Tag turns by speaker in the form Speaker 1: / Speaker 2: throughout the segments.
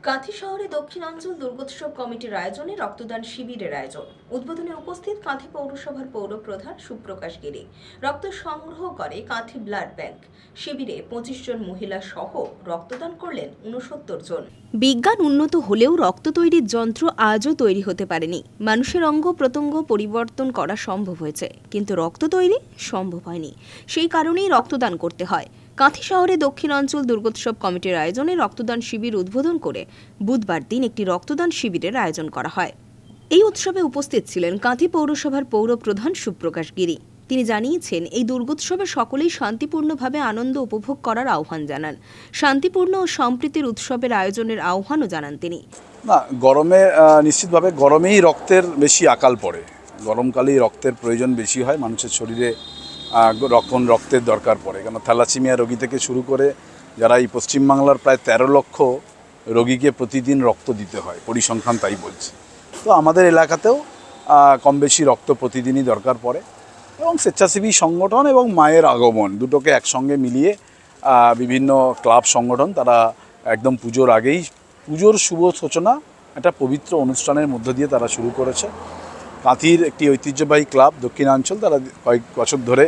Speaker 1: কাঁথি শহরে দক্ষিণাঞ্চল দুর্গোৎসব কমিটির আয়োজনে রক্তদান শিবিরের আয়োজন। উদ্বোধনে উপস্থিত কাঁথি পৌরসভার পৌর প্রধান সুপ্রকাশ গিরি। রক্ত সংগ্রহ করে কাঁথি ব্লাড ব্যাংক। শিবিরে 25 জন মহিলা সহ রক্তদান করলেন 69 জন। বিজ্ঞান উন্নত হলেও রক্ত তৈরির যন্ত্র আজও তৈরি হতে পারেনি। মানুষের অঙ্গ প্রত্যঙ্গ পরিবর্তন করা সম্ভব হয়েছে, কিন্তু রক্ত তৈরি সম্ভব হয়নি। সেই কারণেই রক্তদান করতে হয়। কাঁথি শহরে দক্ষিণাঞ্চল দুর্গোৎসব কমিটির আয়োজনে রক্তদান শিবির উদ্বোধন করে বুধবার দিন একটি রক্তদান শিবিরের আয়োজন করা হয়। এই উৎসবে উপস্থিত ছিলেন কাঁথি পৌরসভার পৌর প্রধান সুপ্রকাশ গিরি। তিনি জানিয়েছেন, এই দুর্গোৎসবে সকলেই শান্তিপূর্ণভাবে আনন্দ উপভোগ করার আহ্বান জানান। শান্তিপূর্ণ ও সম্প্রীতির উৎসবের আয়োজনের আহ্বানও জানান তিনি।
Speaker 2: না, গরমে নিশ্চিতভাবে গরমেই রক্তের বেশি আকাল পড়ে। গরমকালেই রক্তের প্রয়োজন বেশি হয়, মানুষের শরীরে রক্তের দরকার পড়ে। কেন থ্যালাসেমিয়া রোগী থেকে শুরু করে যারা এই পশ্চিমবাংলার প্রায় 13 লক্ষ রোগীকে প্রতিদিন রক্ত দিতে হয়, পরিসংখ্যান তাই বলছে। তো আমাদের এলাকাতেও কম বেশি রক্ত প্রতিদিনই দরকার পড়ে, এবং স্বেচ্ছাসেবী সংগঠন এবং মায়ের আগমন দুটোকে একসঙ্গে মিলিয়ে বিভিন্ন ক্লাব সংগঠন তারা একদম পুজোর আগেই পুজোর শুভ সূচনা একটা পবিত্র অনুষ্ঠানের মধ্য দিয়ে তারা শুরু করেছে। কাঁথির একটি ঐতিহ্যবাহী ক্লাব দক্ষিণাঞ্চল, তারা কয়েক বছর ধরে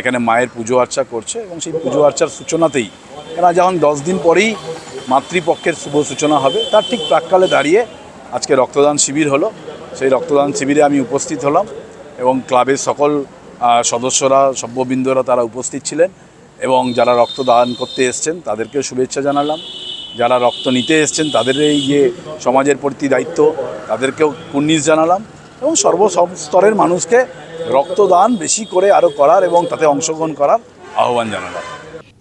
Speaker 2: এখানে মায়ের পুজো আর্চা করছে, এবং সেই পুজো আর্চার সূচনাতেই এরা যখন 10 দিন পরেই মাতৃপক্ষের শুভ সূচনা হবে, তার ঠিক প্রাক্কালে দাঁড়িয়ে আজকে রক্তদান শিবির হলো। সেই রক্তদান শিবিরে আমি উপস্থিত হলাম, এবং ক্লাবের সকল সদস্যরা সভ্যবৃন্দরা তারা উপস্থিত ছিলেন, এবং যারা রক্তদান করতে এসছেন তাদেরকেও শুভেচ্ছা জানালাম। যারা রক্ত নিতে এসছেন তাদের এই যে সমাজের প্রতি দায়িত্ব, তাদেরকেও কুর্নিশ জানালাম, এবং সর্বস্তরের মানুষকে রক্তদান বেশি করে আরও করার এবং তাতে অংশগ্রহণ করার আহ্বান জানালাম।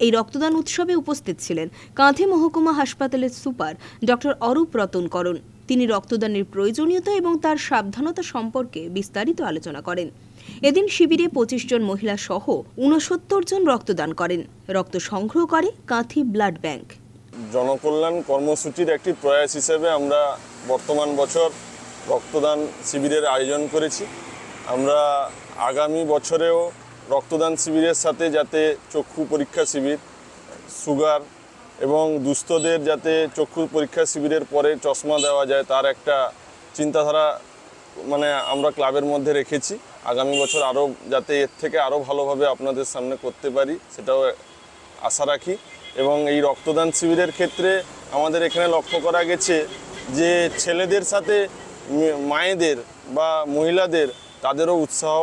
Speaker 1: এই রক্তদান উৎসবে উপস্থিত ছিলেন কাঁথি মহকুমা হাসপাতালের সুপার ডক্টর অরূপ রতনকরণ। তিনি রক্তদানের প্রয়োজনীয়তা এবং তার সাবধানতা সম্পর্কে বিস্তারিত আলোচনা করেন। এদিন শিবিরে 25 জন মহিলা সহ 69 জন রক্তদান করেন। রক্ত সংগ্রহ করে কাঁথি ব্লাড ব্যাংক।
Speaker 3: জনকল্যাণ কর্মসূচির একটি প্রয়াস হিসেবে আমরা বর্তমান বছর রক্তদান শিবিরের আয়োজন করেছি। আমরা আগামী বছরেও রক্তদান শিবিরের সাথে যাতে চক্ষু পরীক্ষা শিবির, সুগার এবং দুস্থদের যাতে চক্ষু পরীক্ষা শিবিরের পরে চশমা দেওয়া যায়, তার একটা চিন্তাধারা আমরা ক্লাবের মধ্যে রেখেছি। আগামী বছর আরও যাতে এর থেকে আরও ভালোভাবে আপনাদের সামনে করতে পারি, সেটাও আশা রাখি। এবং এই রক্তদান শিবিরের ক্ষেত্রে আমাদের এখানে লক্ষ্য করা গেছে যে ছেলেদের সাথে মায়েদের বা মহিলাদের তাদেরও উৎসাহ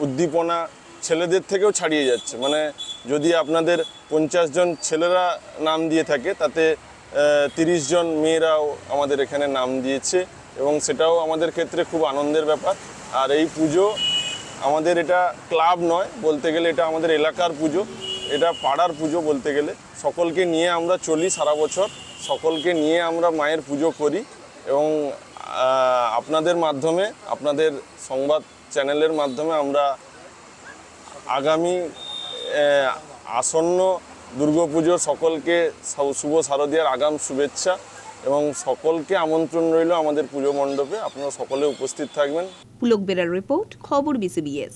Speaker 3: উদ্দীপনা ছেলেদের থেকেও ছাড়িয়ে যাচ্ছে। যদি আপনাদের 50 জন ছেলেরা নাম দিয়ে থাকে, তাতে 30 জন মেয়েরাও আমাদের এখানে নাম দিয়েছে, এবং সেটাও আমাদের ক্ষেত্রে খুব আনন্দের ব্যাপার। আর এই পুজো আমাদের এটা ক্লাব নয় বলতে গেলে, এটা আমাদের এলাকার পুজো, এটা পাড়ার পুজো বলতে গেলে। সকলকে নিয়ে আমরা চলি সারা বছর, সকলকে নিয়ে আমরা মায়ের পুজো করি, এবং আপনাদের মাধ্যমে, আপনাদের সংবাদ চ্যানেলের মাধ্যমে আমরা আগামী আসন্ন দুর্গাপুজো সকলকে শুভ শারদীয়ার আগাম শুভেচ্ছা, এবং সকলকে আমন্ত্রণ রইল আমাদের পুজো মণ্ডপে। আপনারা সকলে উপস্থিত থাকবেন।
Speaker 1: পুলক বেরার রিপোর্ট, খবর বিসিবিএস।